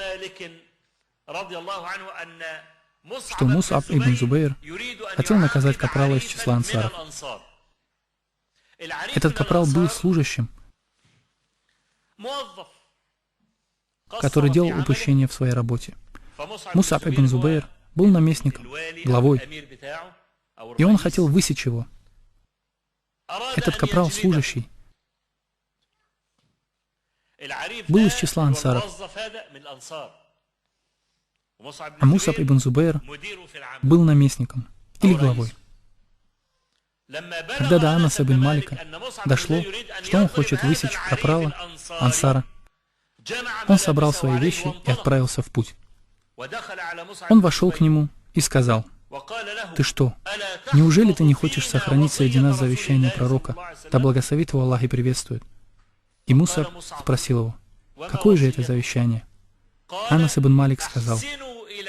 что Мусаб ибн Зубейр хотел наказать капрала из числа ансаров. Этот капрал был служащим, который делал упущение в своей работе. Мусаб ибн Зубейр был наместником, главой, и он хотел высечь его. Этот капрал, служащий, был из числа ансаров. А Мусаб ибн Зубейр был наместником или главой. Когда до Анаса ибн Малика дошло, что он хочет высечь капрала ансара, он собрал свои вещи и отправился в путь. Он вошел к нему и сказал: «Ты что, неужели ты не хочешь сохранить среди нас завещание пророка, да благословит его Аллах и приветствует?» И Мусаб спросил его: «Какое же это завещание?» Анас ибн Малик сказал: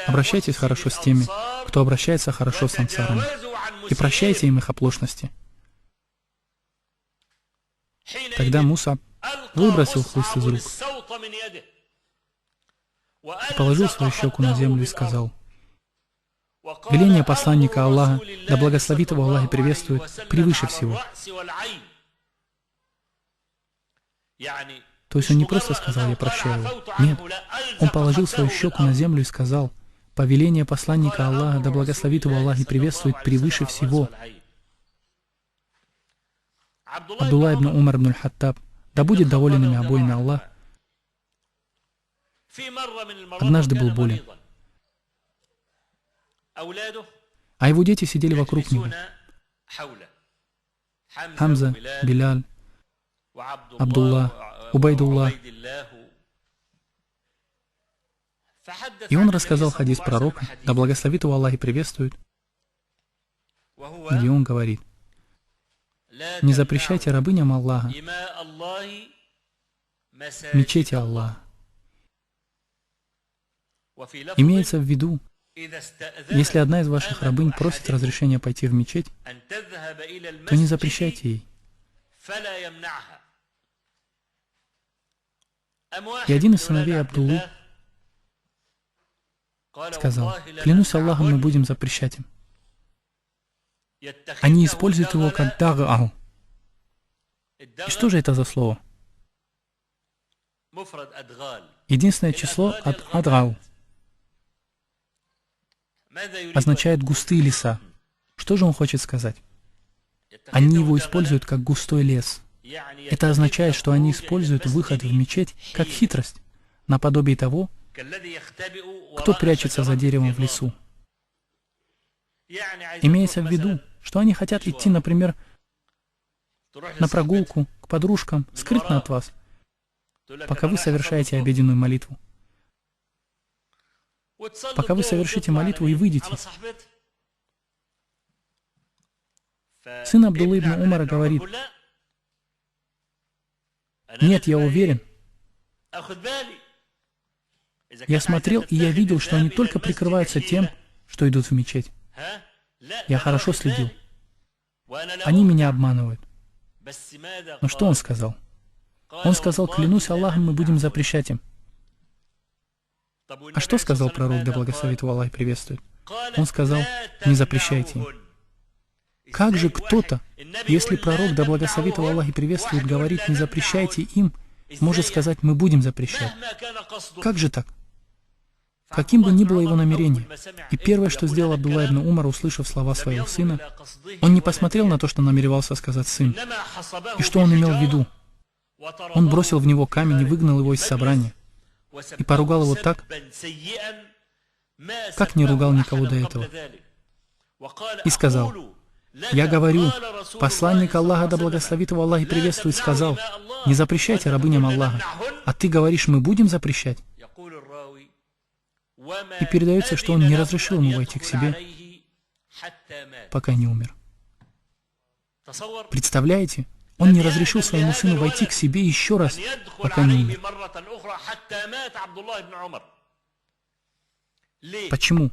«Обращайтесь хорошо с теми, кто обращается хорошо с ансарами, и прощайте им их оплошности». Тогда Мусаб выбросил хлыст из рук и положил свою щеку на землю и сказал: «Веление посланника Аллаха, да благословит его Аллах и приветствует, превыше всего». То есть он не просто сказал: «Я прощаю его». Нет, он положил свою щеку на землю и сказал: «Повеление посланника Аллаха, да благословит его Аллах и приветствует, превыше всего». Абдулла ибн Умар ибн аль-Хаттаб, да будет доволен ими обоими Аллах, однажды был болен, а его дети сидели вокруг него. Хамза, Биляль, Абдулла, Убайдулла. И он рассказал хадис пророка, да благословит его Аллах и приветствует, где он говорит: «Не запрещайте рабыням Аллаха мечети Аллаха». Имеется в виду, если одна из ваших рабынь просит разрешения пойти в мечеть, то не запрещайте ей. И один из сыновей Абдуллы сказал: «Клянусь Аллахом, мы будем запрещать им». Они используют его как даг'ау. И что же это за слово? Единственное число от адгау означает густые леса. Что же он хочет сказать? Они его используют как густой лес. Это означает, что они используют выход в мечеть как хитрость, наподобие того, кто прячется за деревом в лесу. Имеется в виду, что они хотят идти, например, на прогулку к подружкам, скрытно от вас, пока вы совершаете обеденную молитву. Пока вы совершите молитву и выйдете. Сын Абдуллы ибн Умара говорит: «Нет, я уверен. Я смотрел, и я видел, что они только прикрываются тем, что идут в мечеть. Я хорошо следил. Они меня обманывают». Но что он сказал? Он сказал: «Клянусь Аллахом, мы будем запрещать им». А что сказал пророк, да благословит его Аллах и приветствует? Он сказал: «Не запрещайте им». Как же кто-то, если пророк, да благословит его Аллах и приветствует, говорит: «Не запрещайте им», может сказать: «Мы будем запрещать»? Как же так? Каким бы ни было его намерение. И первое, что сделал Абдулла ибн Умар, услышав слова своего сына, он не посмотрел на то, что намеревался сказать сын, и что он имел в виду. Он бросил в него камень и выгнал его из собрания, и поругал его так, как не ругал никого до этого. И сказал: «Я говорю, посланник Аллаха, да благословит его Аллах и приветствует, сказал: не запрещайте рабыням Аллаха, а ты говоришь: мы будем запрещать». И передается, что он не разрешил ему войти к себе, пока не умер. Представляете? Он не разрешил своему сыну войти к себе еще раз, пока не умер. Почему?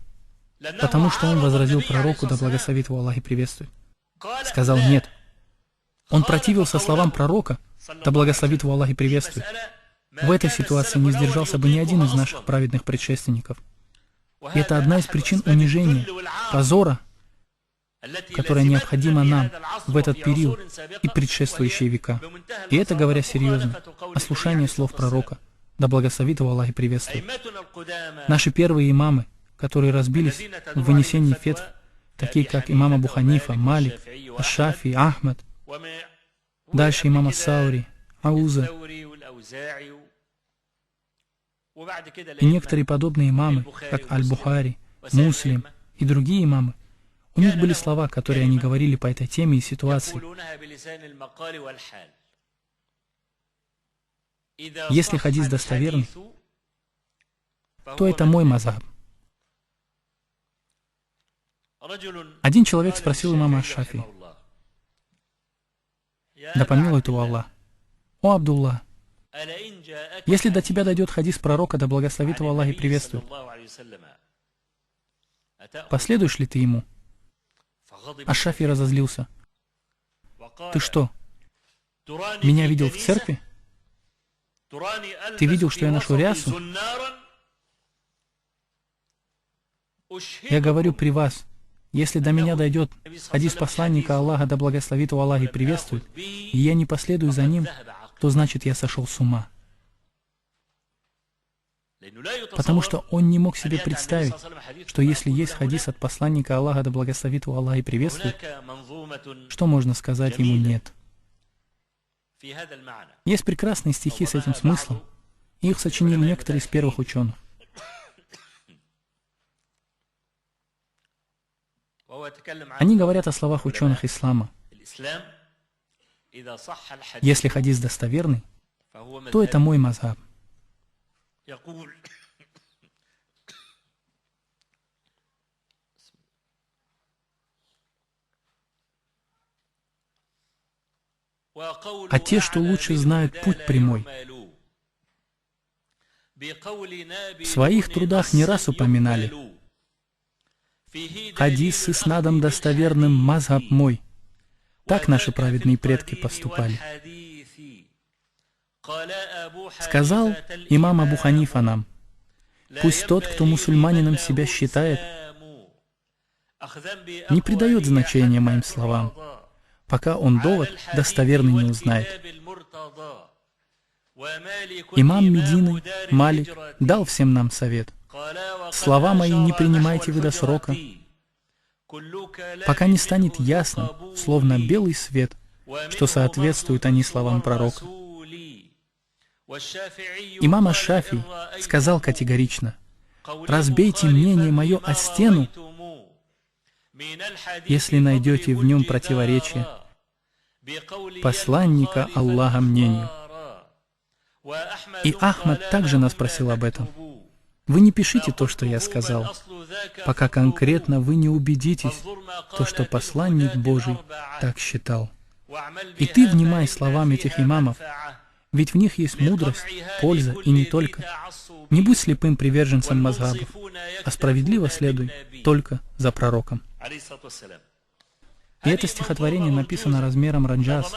Потому что он возразил пророку, да благословит его Аллах и приветствует. Сказал: нет. Он противился словам пророка, да благословит его Аллах и приветствует. В этой ситуации не сдержался бы ни один из наших праведных предшественников. И это одна из причин унижения, позора, которая необходима нам в этот период и предшествующие века. И это, говоря серьезно, ослушание слов пророка, да благословит его Аллах и приветствует. Наши первые имамы, которые разбились в вынесении фетв, такие как имам Абу Ханифа, Малик, Аш-Шафи, Ахмад, дальше имам Ас-Саури, Ауза, и некоторые подобные имамы, как Аль-Бухари, Муслим и другие имамы, у них были слова, которые они говорили по этой теме и ситуации. Если хадис достоверный, то это мой мазхаб. Один человек спросил имама Аш-Шафи: да помилует его Аллах: «О Абдулла, если до тебя дойдет хадис пророка, да благословит его Аллах и приветствует, последуешь ли ты ему?» Аш-Шафи разозлился: «Ты что, меня видел в церкви? Ты видел, что я ношу рясу? Я говорю при вас, если до меня дойдет хадис посланника Аллаха, да благословит его Аллах и приветствует, и я не последую за ним, то значит я сошел с ума. Потому что он не мог себе представить, что если есть хадис от посланника Аллаха, да благословит его Аллах и приветствует, что можно сказать ему нет. Есть прекрасные стихи с этим смыслом, и их сочинили некоторые из первых ученых. Они говорят о словах ученых ислама. Если хадис достоверный, то это мой мазхаб. А те, что лучше знают путь прямой, в своих трудах не раз упоминали: хадис с иснадом достоверным мазхаб мой. Так наши праведные предки поступали. Сказал имам Абу Ханифа нам: пусть тот, кто мусульманином себя считает, не придает значения моим словам, пока он довод достоверный не узнает. Имам Медины, Малик, дал всем нам совет: слова мои не принимайте вы до срока, пока не станет ясно, словно белый свет, что соответствуют они словам пророка. Имам Аш-Шафи сказал категорично: разбейте мнение мое о стену, если найдете в нем противоречие посланника Аллаха мнению. И Ахмад также нас просил об этом. Вы не пишите то, что я сказал, пока конкретно вы не убедитесь, то, что посланник Божий так считал. И ты внимай словам этих имамов, ведь в них есть мудрость, польза и не только. Не будь слепым приверженцем мазхабов, а справедливо следуй только за пророком. И это стихотворение написано размером раджаз,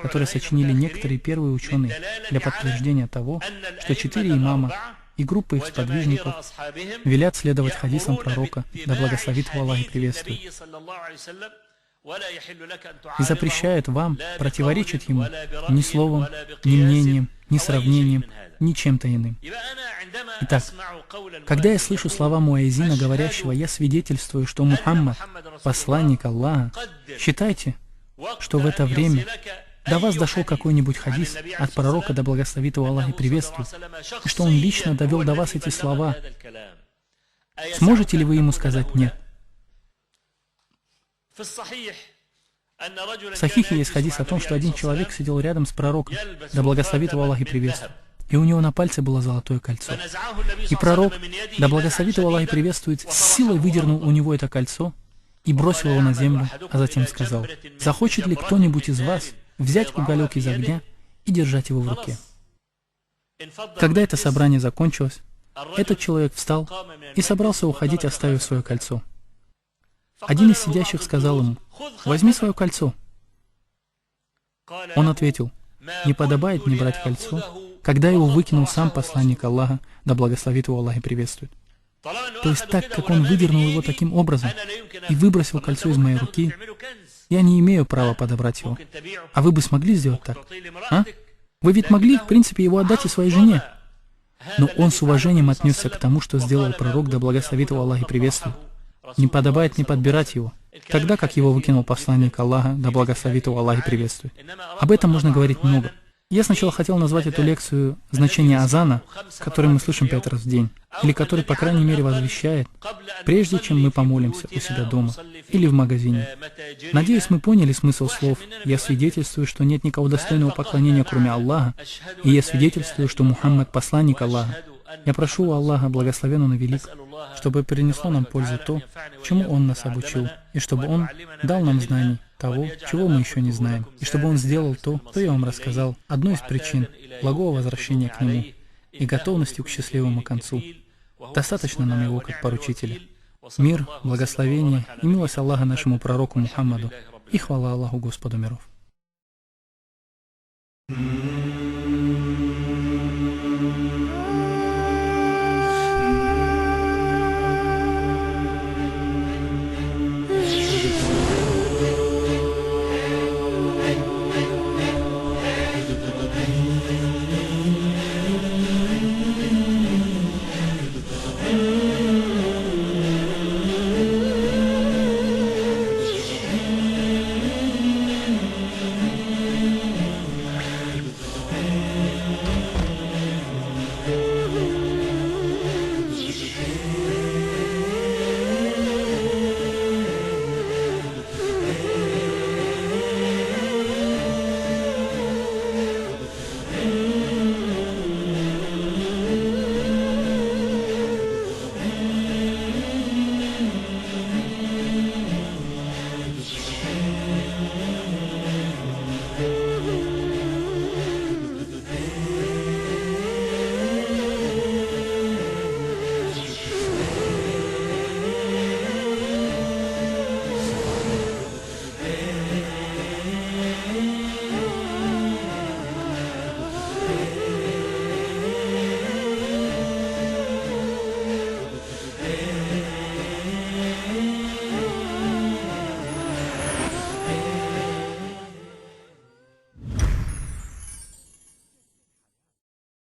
которое сочинили некоторые первые ученые для подтверждения того, что 4 имама и группа их сподвижников велят следовать хадисам пророка, да благословит его Аллах и приветствует, и запрещают вам противоречить ему ни словом, ни мнением, ни сравнением, ни чем-то иным. Итак, когда я слышу слова муаззина, говорящего: я свидетельствую, что Мухаммад — посланник Аллаха, считайте, что в это время до вас дошел какой-нибудь хадис от пророка, да благословит его Аллах и приветствует, и что он лично довел до вас эти слова, сможете ли вы ему сказать «нет»? В Сахихе есть хадис о том, что один человек сидел рядом с пророком, да благословит его Аллах и приветствует, и у него на пальце было золотое кольцо. И пророк, да благословит его Аллах и приветствует, с силой выдернул у него это кольцо и бросил его на землю, а затем сказал: захочет ли кто-нибудь из вас взять уголек из огня и держать его в руке? Когда это собрание закончилось, этот человек встал и собрался уходить, оставив свое кольцо. Один из сидящих сказал ему: возьми свое кольцо. Он ответил: не подобает мне брать кольцо, когда его выкинул сам посланник Аллаха, да благословит его Аллах и приветствует. То есть так как он выдернул его таким образом и выбросил кольцо из моей руки, я не имею права подобрать его. А вы бы смогли сделать так? А? Вы ведь могли, в принципе, его отдать и своей жене. Но он с уважением отнесся к тому, что сделал пророк, да благословит его Аллах и приветствует. Не подобает не подбирать его, тогда как его выкинул посланник Аллаха, да благословит его Аллах и приветствует. Об этом можно говорить много. Я сначала хотел назвать эту лекцию «Значение азана», который мы слышим 5 раз в день, или который, по крайней мере, возвещает, прежде чем мы помолимся у себя дома или в магазине. Надеюсь, мы поняли смысл слов «Я свидетельствую, что нет никого достойного поклонения, кроме Аллаха, и я свидетельствую, что Мухаммад – посланник Аллаха». Я прошу у Аллаха, благословен Он и велик, чтобы принесло нам пользу то, чему Он нас обучил, и чтобы Он дал нам знаний того, чего мы еще не знаем, и чтобы Он сделал то, что я вам рассказал, одной из причин благого возвращения к Нему и готовностью к счастливому концу. Достаточно нам Его как поручителя. Мир, благословение и милость Аллаха нашему пророку Мухаммаду, и хвала Аллаху Господу миров.